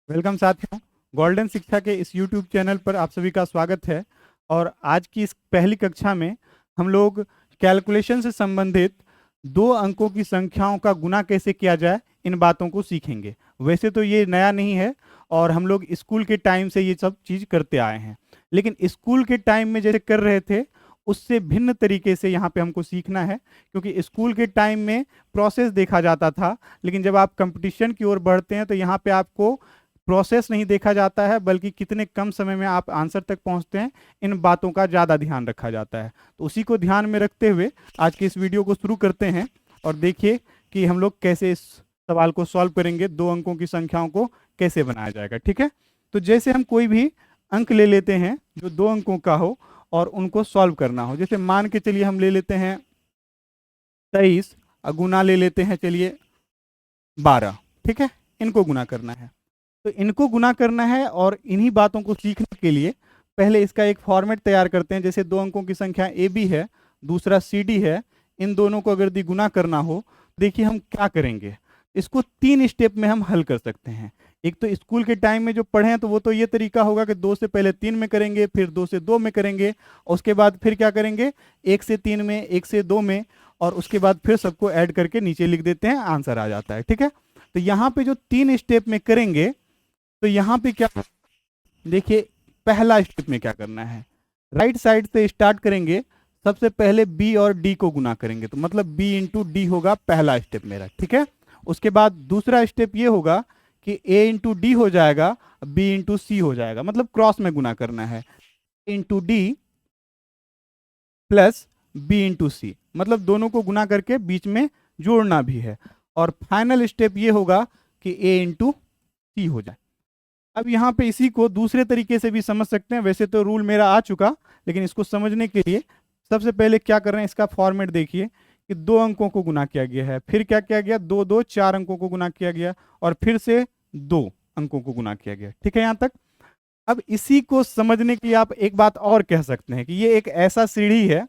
Welcome साथियों। Golden शिक्षा के इस यूट्यूब चैनल पर आप सभी का स्वागत है। और आज की इस पहली कक्षा में हम लोग कैलकुलेशन से संबंधित दो अंकों की संख्याओं का गुना कैसे किया जाए इन बातों को सीखेंगे। वैसे तो ये नया नहीं है और हम लोग स्कूल के टाइम से ये सब चीज़ करते आए हैं, लेकिन स्कूल के टाइम में जैसे कर रहे थे उससे भिन्न तरीके से यहाँ पे हमको सीखना है, क्योंकि स्कूल के टाइम में प्रोसेस देखा जाता था, लेकिन जब आप कंपटीशन की ओर बढ़ते हैं तो यहाँ पे आपको प्रोसेस नहीं देखा जाता है, बल्कि कितने कम समय में आप आंसर तक पहुंचते हैं इन बातों का ज़्यादा ध्यान रखा जाता है। तो उसी को ध्यान में रखते हुए आज के इस वीडियो को शुरू करते हैं और देखिए कि हम लोग कैसे इस सवाल को सॉल्व करेंगे, दो अंकों की संख्याओं को कैसे बनाया जाएगा। ठीक है, तो जैसे हम कोई भी अंक ले लेते हैं जो दो अंकों का हो और उनको सॉल्व करना हो। जैसे मान के चलिए हम ले लेते हैं 23 और गुना ले लेते हैं चलिए 12। ठीक है, इनको गुना करना है। तो इनको गुना करना है और इन्हीं बातों को सीखने के लिए पहले इसका एक फॉर्मेट तैयार करते हैं। जैसे दो अंकों की संख्या ए बी है, दूसरा सी डी है, इन दोनों को अगर दी गुना करना हो, देखिए हम क्या करेंगे। इसको तीन स्टेप में हम हल कर सकते हैं। एक तो स्कूल के टाइम में जो पढ़े हैं तो वो तो ये तरीका होगा कि दो से पहले तीन में करेंगे, फिर दो से दो में करेंगे, और उसके बाद फिर क्या करेंगे, एक से तीन में, एक से दो में, और उसके बाद फिर सबको ऐड करके नीचे लिख देते हैं, आंसर आ जाता है। ठीक है, तो यहाँ पे जो तीन स्टेप में करेंगे तो यहाँ पे क्या, देखिए पहला स्टेप में क्या करना है, राइट साइड से स्टार्ट करेंगे। सबसे पहले बी और डी को गुना करेंगे, तो मतलब बी इंटू डी होगा पहला स्टेप मेरा। ठीक है, उसके बाद दूसरा स्टेप ये होगा कि ए इंटू डी हो जाएगा, बी इंटू सी हो जाएगा, मतलब क्रॉस में गुना करना है, into D plus B into C, मतलब दोनों को गुना करके बीच में जोड़ना भी है। और फाइनल स्टेप ये होगा कि ए इंटू सी हो जाए। अब यहाँ पे इसी को दूसरे तरीके से भी समझ सकते हैं। वैसे तो रूल मेरा आ चुका, लेकिन इसको समझने के लिए सबसे पहले क्या कर रहे हैं, इसका फॉर्मेट देखिए कि दो अंकों को गुना किया गया है, फिर क्या किया गया, दो दो चार अंकों को गुना किया गया, और फिर से दो अंकों को गुना किया गया। ठीक है यहाँ तक। अब इसी को समझने के लिए आप एक बात और कह सकते हैं कि ये एक ऐसा सीढ़ी है,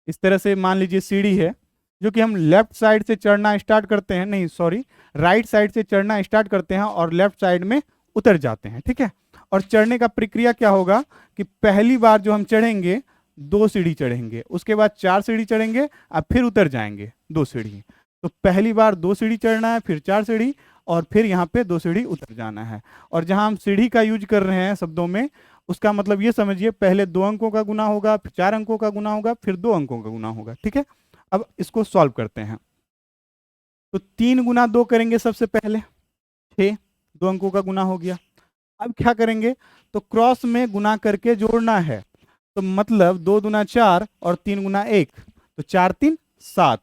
इस तरह से मान लीजिए सीढ़ी है, जो कि हम लेफ्ट साइड से चढ़ना स्टार्ट करते हैं, नहीं सॉरी, राइट साइड से चढ़ना स्टार्ट करते हैं और लेफ्ट साइड में उतर जाते हैं। ठीक है, और चढ़ने का प्रक्रिया क्या होगा कि पहली बार जो हम चढ़ेंगे दो सीढ़ी चढ़ेंगे, उसके बाद चार सीढ़ी चढ़ेंगे, अब फिर उतर जाएंगे दो सीढ़ी। तो पहली बार दो सीढ़ी चढ़ना है, फिर चार सीढ़ी, और फिर यहाँ पे दो सीढ़ी उतर जाना है। और जहाँ हम सीढ़ी का यूज कर रहे हैं शब्दों में, उसका मतलब ये समझिए पहले दो अंकों का गुना होगा, फिर चार अंकों का गुना होगा, फिर दो अंकों का गुना होगा। ठीक है, अब इसको सॉल्व करते हैं। तो तीन गुना दो करेंगे सबसे पहले, छः, दो अंकों का गुना हो गया। अब क्या करेंगे, तो क्रॉस में गुना करके जोड़ना है, तो मतलब दो दुना चार और तीन गुना एक, तो चार तीन सात।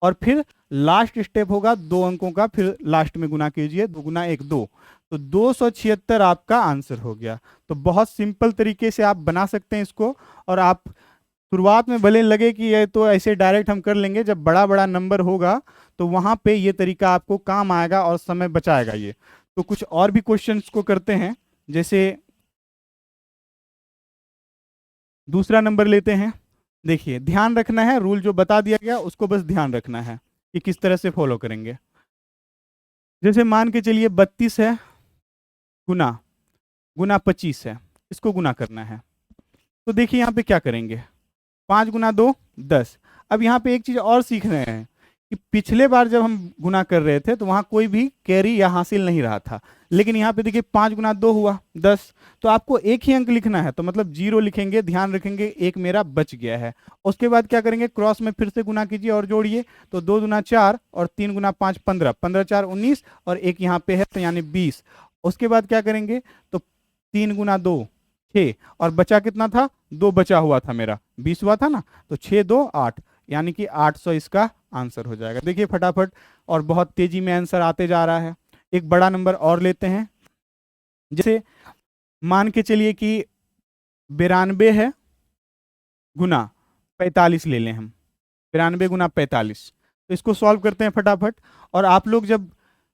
और फिर लास्ट स्टेप होगा दो अंकों का, फिर लास्ट में गुना कीजिए, दो गुना एक दो, तो 276 आपका आंसर हो गया। तो बहुत सिंपल तरीके से आप बना सकते हैं इसको। और आप शुरुआत में भले लगे कि ये तो ऐसे डायरेक्ट हम कर लेंगे, जब बड़ा बड़ा नंबर होगा तो वहां पे ये तरीका आपको काम आएगा और समय बचाएगा ये। तो कुछ और भी क्वेश्चंस को करते हैं। जैसे दूसरा नंबर लेते हैं। देखिए ध्यान रखना है, रूल जो बता दिया गया उसको बस ध्यान रखना है कि किस तरह से फॉलो करेंगे। जैसे मान के चलिए 32 है, गुना गुना 25 है, इसको गुना करना है। तो देखिए यहाँ पे क्या करेंगे, 5 गुना 2 10। अब यहाँ पे एक चीज और सीख रहे हैं कि पिछले बार जब हम गुना कर रहे थे तो वहां कोई भी कैरी या हासिल नहीं रहा था, लेकिन यहाँ पे देखिए 5 गुना 2 हुआ 10, तो आपको एक ही अंक लिखना है, तो मतलब जीरो लिखेंगे, ध्यान रखेंगे एक मेरा बच गया है। उसके बाद क्या करेंगे, क्रॉस में फिर से गुना कीजिए और जोड़िए, तो 2 गुना 4 और 3 गुना 5 15, 15 4 19, और एक यहाँ पे है तो यानी 20। उसके बाद क्या करेंगे, तो 3 गुना 2 6, और बचा कितना था, 2 बचा हुआ था मेरा, 20 हुआ था ना, तो 6 2 8, यानी कि 800 इसका आंसर हो जाएगा। देखिए फटाफट और बहुत तेजी में आंसर आते जा रहा है। एक बड़ा नंबर और लेते हैं। जैसे मान के चलिए कि 92 है, गुना 45 ले लें हम, 92 गुना 45। तो इसको सॉल्व करते हैं फटाफट। और आप लोग जब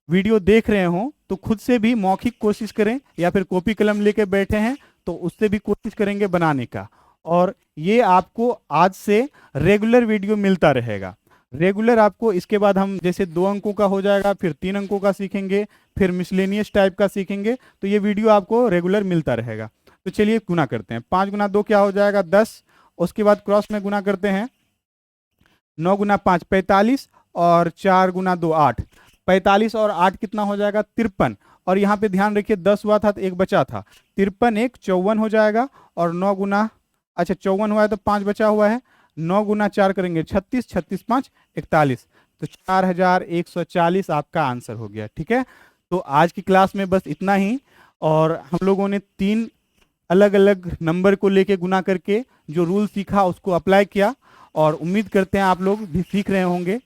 वीडियो देख रहे हो तो खुद से भी मौखिक कोशिश करें, या फिर कॉपी कलम लेके बैठे हैं तो उससे भी कोशिश करेंगे बनाने का। और ये आपको आज से रेगुलर वीडियो मिलता रहेगा। रेगुलर आपको इसके बाद हम जैसे 2 अंकों का हो जाएगा, फिर 3 अंकों का सीखेंगे, फिर मिसलेनियस टाइप का सीखेंगे, तो ये वीडियो आपको रेगुलर मिलता रहेगा। तो चलिए गुना करते हैं। 5 गुना 2 क्या हो जाएगा? 10। उसके बाद क्रॉस में गुना करते हैं। 9 गुना 5 45 और 4 गुना 2 8। 45 और 8 कितना हो जाएगा? 53। और यहाँ पे ध्यान रखिए 10 हुआ था तो एक बचा था, 53 एक 54 हो जाएगा। और 9 गुना, अच्छा 54 हुआ है तो 5 बचा हुआ है, 9 गुना 4 करेंगे 36, 36 5 41, तो 4140 आपका आंसर हो गया। ठीक है, तो आज की क्लास में बस इतना ही। और हम लोगों ने 3 अलग अलग नंबर को लेके गुना करके जो रूल सीखा उसको अप्लाई किया, और उम्मीद करते हैं आप लोग भी सीख रहे होंगे।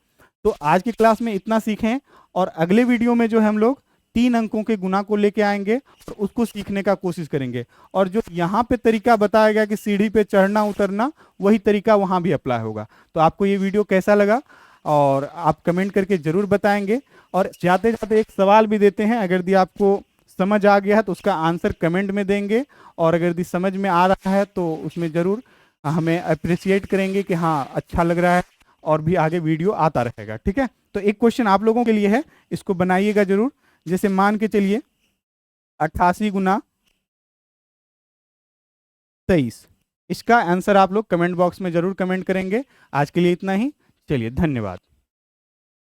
तो आज की क्लास में इतना सीखें, और अगले वीडियो में जो है हम लोग 3 अंकों के गुना को लेके आएंगे और उसको सीखने का कोशिश करेंगे। और जो यहाँ पे तरीका बताया गया कि सीढ़ी पे चढ़ना उतरना, वही तरीका वहाँ भी अप्लाई होगा। तो आपको ये वीडियो कैसा लगा और आप कमेंट करके जरूर बताएंगे। और जाते जाते एक सवाल भी देते हैं, अगर यदि आपको समझ आ गया है तो उसका आंसर कमेंट में देंगे, और अगर यदि समझ में आ रहा है तो उसमें ज़रूर हमें अप्रिशिएट करेंगे कि हाँ अच्छा लग रहा है, और भी आगे वीडियो आता रहेगा। ठीक है, तो एक क्वेश्चन आप लोगों के लिए है, इसको बनाइएगा जरूर। जैसे मान के चलिए 88 गुना 23, इसका आंसर आप लोग कमेंट बॉक्स में जरूर कमेंट करेंगे। आज के लिए इतना ही, चलिए धन्यवाद।